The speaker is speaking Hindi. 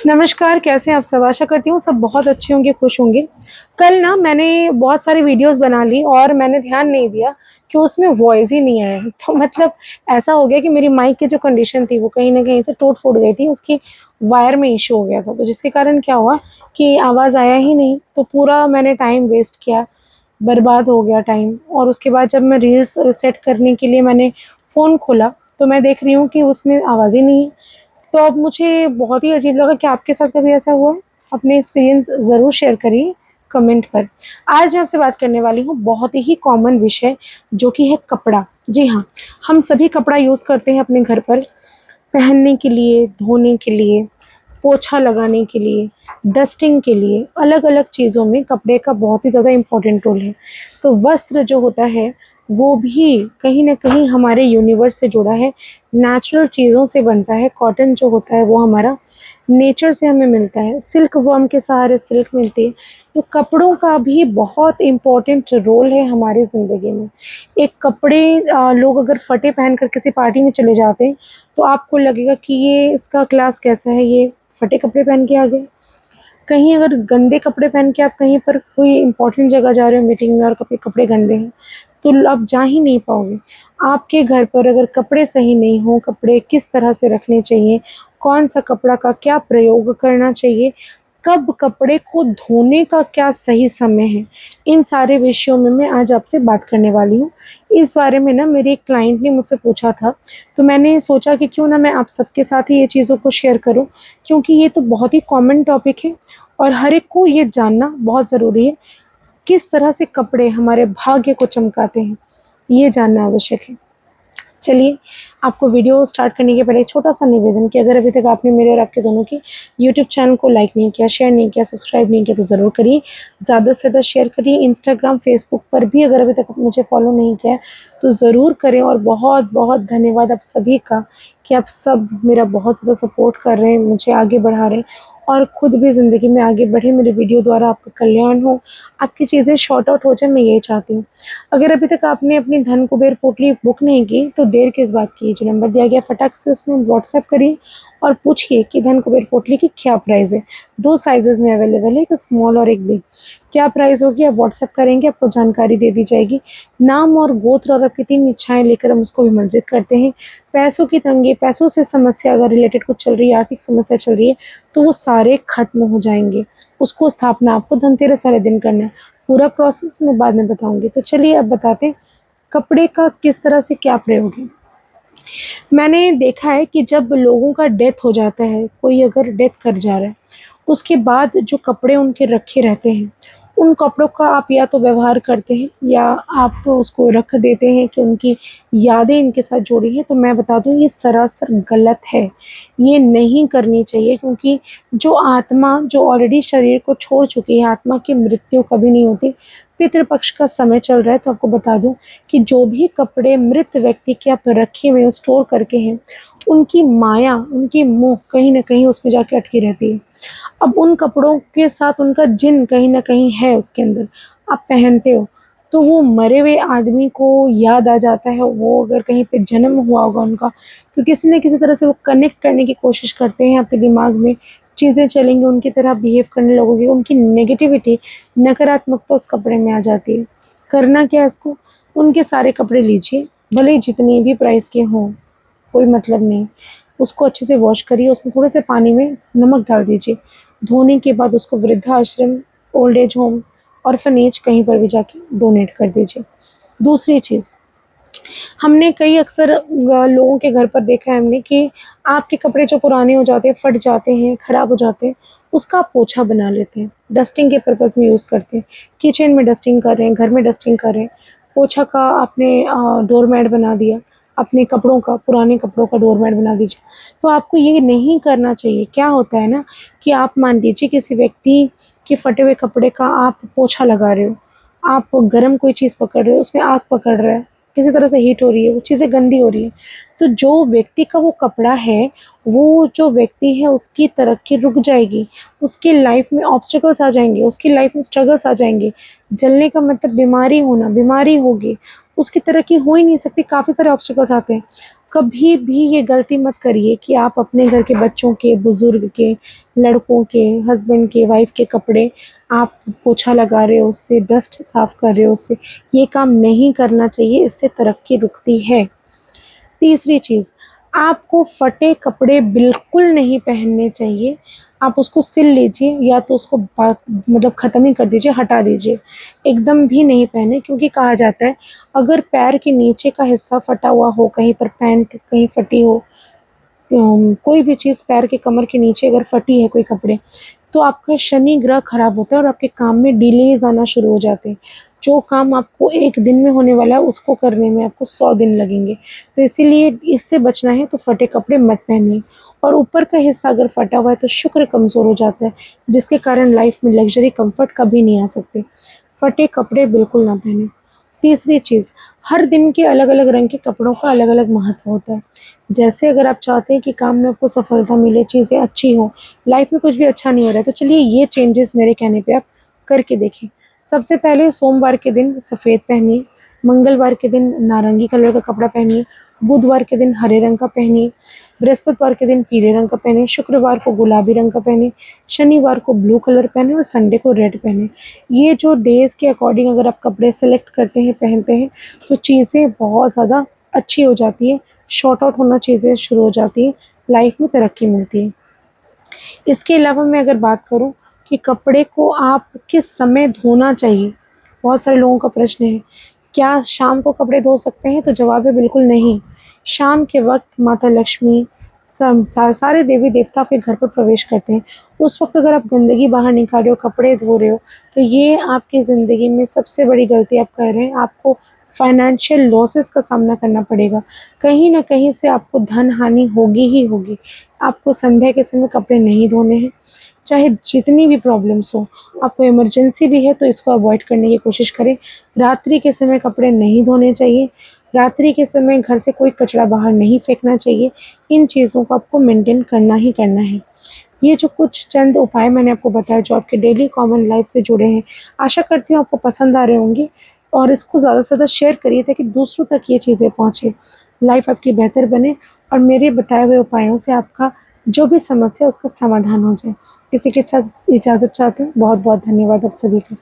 नमस्कार, कैसे हैं आप सब? आशा करती हूँ सब बहुत अच्छे होंगे, खुश होंगे। कल ना मैंने बहुत सारी वीडियोज़ बना ली और मैंने ध्यान नहीं दिया कि उसमें वॉइस ही नहीं आया। तो मतलब ऐसा हो गया कि मेरी माइक की जो कंडीशन थी वो कहीं न कहीं से टूट-फूट गई थी, उसकी वायर में इश्यू हो गया था। तो जिसके कारण क्या हुआ कि आवाज़ आया ही नहीं, तो पूरा मैंने टाइम वेस्ट किया, बर्बाद हो गया टाइम। और उसके बाद जब मैं रील्स सेट करने के लिए मैंने फ़ोन खोला, तो मैं देख रही हूँ कि उसमें आवाज़ ही नहीं है। तो अब मुझे बहुत ही अजीब लगा कि आपके साथ कभी ऐसा हुआ है? अपने एक्सपीरियंस ज़रूर शेयर करिए कमेंट पर। आज मैं आपसे बात करने वाली हूँ बहुत ही कॉमन विषय जो कि है कपड़ा। जी हाँ, हम सभी कपड़ा यूज़ करते हैं अपने घर पर पहनने के लिए, धोने के लिए, पोछा लगाने के लिए, डस्टिंग के लिए, अलग-अलग चीज़ों में कपड़े का बहुत ही ज़्यादा इम्पोर्टेंट रोल है। तो वस्त्र जो होता है, वो भी कहीं न कहीं हमारे यूनिवर्स से जुड़ा है, नेचुरल चीज़ों से बनता है। कॉटन जो होता है वो हमारा नेचर से हमें मिलता है, सिल्क वर्म के सहारे सिल्क मिलती है। तो कपड़ों का भी बहुत इम्पोर्टेंट रोल है हमारी ज़िंदगी में। एक कपड़े लोग अगर फटे पहनकर किसी पार्टी में चले जाते हैं, तो आपको लगेगा कि ये इसका क्लास कैसा है, ये फटे कपड़े पहन के आ गए। कहीं अगर गंदे कपड़े पहन के आप कहीं पर कोई इम्पोर्टेंट जगह जा रहे हो मीटिंग में और कपड़े कपड़े गंदे हैं, तो आप जा ही नहीं पाओगे। आपके घर पर अगर कपड़े सही नहीं हों, कपड़े किस तरह से रखने चाहिए, कौन-सा कपड़ा का क्या प्रयोग करना चाहिए, कब कपड़े को धोने का क्या सही समय है, इन सारे विषयों में मैं आज आपसे बात करने वाली हूँ। इस बारे में ना मेरे एक क्लाइंट ने मुझसे पूछा था, तो मैंने सोचा कि क्यों ना मैं आप सबके साथ ही ये चीज़ों को शेयर करूँ, क्योंकि ये तो बहुत ही कॉमन टॉपिक है और हर एक को ये जानना बहुत ज़रूरी है, किस तरह से कपड़े हमारे भाग्य को चमकाते हैं, ये जानना आवश्यक है। चलिए, आपको वीडियो स्टार्ट करने के पहले एक छोटा-सा निवेदन कि अगर अभी तक आपने मेरे और आपके दोनों के यूट्यूब चैनल को लाइक नहीं किया, शेयर नहीं किया, सब्सक्राइब नहीं किया तो ज़रूर करिए। ज़्यादा से ज़्यादा शेयर करिए। इंस्टाग्राम, फेसबुक पर भी अगर अभी तक मुझे फॉलो नहीं किया है, तो ज़रूर करें और बहुत-बहुत धन्यवाद आप सभी का कि आप सब मेरा बहुत ज़्यादा सपोर्ट कर रहे हैं, मुझे आगे बढ़ा रहे हैं और खुद भी ज़िंदगी में आगे बढ़ें, मेरे वीडियो द्वारा आपका कल्याण हो, आपकी चीज़ें सॉर्ट आउट हो जाएँ, मैं यही चाहती हूँ। अगर अभी तक आपने अपनी धन कुबेर पोटली बुक नहीं की, तो देर किस बात की? जो नंबर दिया गया फटाक से उसमें व्हाट्सएप करिए और पूछिए कि धन कुबेर पोटली की क्या प्राइस है। 2 साइज़ेज़ में अवेलेबल है, एक स्मॉल और एक बिग। क्या प्राइस होगी आप व्हाट्सएप करेंगे, आपको जानकारी दे दी जाएगी। नाम और गोत्र और आपकी 3 इच्छाएँ लेकर हम उसको विमर्शित करते हैं। पैसों की तंगी, पैसों से समस्या अगर रिलेटेड कुछ चल रही है, आर्थिक समस्या चल रही है, तो वो सारे खत्म हो जाएँगे। उसको स्थापना आपको धनतेरस वाले दिन करना है। पूरा प्रोसेस मैं बाद में बताऊँगी। तो चलिए अब बताते हैं कपड़े का किस तरह से क्या प्रयोग है। मैंने देखा है कि जब लोगों का डेथ हो जाता है, कोई अगर डेथ कर जा रहा है, उसके बाद जो कपड़े उनके रखे रहते हैं, उन कपड़ों का आप या तो व्यवहार करते हैं या आप उसको रख देते हैं कि उनकी यादें इनके साथ जुड़ी हैं, तो मैं बता दूँ ये सरासर गलत है। ये नहीं करनी चाहिए क्योंकि जो आत्मा जो ऑलरेडी शरीर को छोड़ चुकी है, आत्मा की मृत्यु कभी नहीं होती। पितृपक्ष का समय चल रहा है तो आपको बता दूँ कि जो भी कपड़े मृत व्यक्ति के आप रखे हुए हैं, स्टोर करके हैं, उनकी माया, उनकी मोह कहीं न कहीं उसमें जाके अटकी रहती है। अब उन कपड़ों के साथ उनका जिन कहीं न कहीं है उसके अंदर, आप पहनते हो, तो वो मरे हुए आदमी को याद आ जाता है, वो अगर कहीं पे जन्म हुआ होगा उनका, तो किसी न किसी तरह से वो कनेक्ट करने की कोशिश करते हैं आपके दिमाग में, चीज़ें चलेंगी, उनकी तरह बिहेव करने लगोगे, उनकी नेगेटिविटी, नकारात्मकता उस कपड़े में आ जाती है। करना क्या है इसको, उनके सारे कपड़े लीजिए, भले ही जितनी भी प्राइस के हों, कोई मतलब नहीं। उसको अच्छे से वॉश करिए, उसमें थोड़े से पानी में नमक डाल दीजिए। धोने के बाद उसको वृद्धाश्रम, ओल्ड एज होम, ऑर्फनेज कहीं पर भी जाके डोनेट कर दीजिए। दूसरी चीज़, हमने कई अक्सर लोगों के घर पर देखा है हमने कि आपके कपड़े जो पुराने हो जाते हैं, फट जाते हैं, खराब हो जाते हैं, उसका आप पोछा बना लेते हैं। डस्टिंग के पर्पज़ में यूज़ करते हैं। किचन में डस्टिंग कर रहे हैं, घर में डस्टिंग कर रहे हैं, पोछा का आपने डोरमैट बना दिया, अपने कपड़ों का, पुराने कपड़ों का डोरमैट बना दीजिए। तो आपको ये नहीं करना चाहिए। क्या होता है ना कि आप मान लीजिए किसी व्यक्ति के फटे हुए कपड़े का आप पोछा लगा रहे हो, आप गरम कोई चीज़ पकड़ रहे हो, उसमें आग पकड़ रहा है, किसी तरह से हीट हो रही है, वो चीज़ें गंदी हो रही हैं। तो जो व्यक्ति का वो कपड़ा है, वो जो व्यक्ति है उसकी तरक्की रुक जाएगी, उसकी लाइफ़ में ऑब्स्टेकल्स आ जाएँगे, उसकी लाइफ़ में स्ट्रगल्स आ जाएँगे। जलने का मतलब बीमारी होना, बीमारी होगी, उसकी तरक्की हो ही नहीं सकती, काफ़ी सारे ऑब्स्टेकल्स आते हैं। कभी भी ये गलती मत करिए कि आप अपने घर के बच्चों के, बुज़ुर्ग के, लड़कों के, हस्बैंड के, वाइफ़ के कपड़े आप पोछा लगा रहे हो उससे, डस्ट साफ़ कर रहे हो उससे। ये काम नहीं करना चाहिए, इससे तरक्की रुकती है। तीसरी चीज़, आपको फटे कपड़े बिल्कुल नहीं पहनने चाहिए। आप उसको सिल लीजिए या तो उसको मतलब ख़त्म ही कर दीजिए, हटा दीजिए। एकदम भी नहीं पहने, क्योंकि कहा जाता है अगर पैर के नीचे का हिस्सा फटा हुआ हो, कहीं पर पैंट कहीं फटी हो, कोई भी चीज़ पैर के कमर के नीचे अगर फटी है कोई कपड़े, तो आपका शनि ग्रह खराब होता है और आपके काम में डिलेज़ आना शुरू हो जाते हैं। जो काम आपको 1 दिन में होने वाला है उसको करने में आपको 100 दिन लगेंगे। तो इसीलिए इससे बचना है तो फटे कपड़े मत पहनिए। और ऊपर का हिस्सा अगर फटा हुआ है तो शुक्र कमज़ोर हो जाता है, जिसके कारण लाइफ़ में लग्ज़री कम्फ़र्ट कभी नहीं आ सकते। फटे कपड़े बिल्कुल ना पहनें। तीसरी चीज़, हर दिन के अलग-अलग रंग के कपड़ों का अलग-अलग महत्व होता है। जैसे अगर आप चाहते हैं कि काम में आपको सफलता मिले, चीज़ें अच्छी हों, लाइफ़ में कुछ भी अच्छा नहीं हो रहा है, तो चलिए ये चेंजेस मेरे कहने पे आप करके देखें। सबसे पहले सोमवार के दिन सफ़ेद पहनिए, मंगलवार के दिन नारंगी कलर का कपड़ा पहनिए, बुधवार के दिन हरे रंग का पहनिए, बृहस्पतिवार के दिन पीले रंग का पहनिए, शुक्रवार को गुलाबी रंग का पहनिए, शनिवार को ब्लू कलर पहने और संडे को रेड पहने। ये जो डेज़ के अकॉर्डिंग अगर आप कपड़े सेलेक्ट करते हैं, पहनते हैं, तो चीज़ें बहुत ज़्यादा अच्छी हो जाती हैं, सॉर्ट आउट होना चीज़ें शुरू हो जाती हैं, लाइफ़ में तरक्की मिलती है। इसके अलावा मैं अगर बात करूँ कि कपड़े को आप किस समय धोना चाहिए, बहुत सारे लोगों का प्रश्न है, क्या शाम को कपड़े धो सकते हैं? तो जवाब है बिल्कुल नहीं। शाम के वक़्त माता लक्ष्मी सारे देवी-देवता आपके घर पर प्रवेश करते हैं। उस वक़्त अगर आप गंदगी बाहर निकाल रहे हो, कपड़े धो रहे हो, तो ये आपकी ज़िंदगी में सबसे बड़ी गलती आप कर रहे हैं। आपको फाइनेंशियल लॉसेस का सामना करना पड़ेगा। कहीं न कहीं से आपको धन हानि होगी ही होगी। आपको संध्या के समय कपड़े नहीं धोने हैं, चाहे जितनी भी प्रॉब्लम्स हों। आपको इमरजेंसी भी है तो इसको अवॉइड करने की कोशिश करें। रात्रि के समय कपड़े नहीं धोने चाहिए। रात्रि के समय घर से कोई कचरा बाहर नहीं फेंकना चाहिए। इन चीज़ों को आपको मेंटेन करना ही करना है। ये जो कुछ चंद उपाय मैंने आपको बताए जो आपके डेली कॉमन लाइफ से जुड़े हैं, आशा करती हूँ आपको पसंद आ रहे होंगे और इसको ज़्यादा से ज़्यादा शेयर करिए ताकि दूसरों तक ये चीज़ें पहुँचे। लाइफ आपकी बेहतर बने और मेरे बताए हुए उपायों से आपका जो भी समस्या है उसका समाधान हो जाए। इसी की इजाज़त चाहती हूँ। बहुत-बहुत धन्यवाद आप सभी का।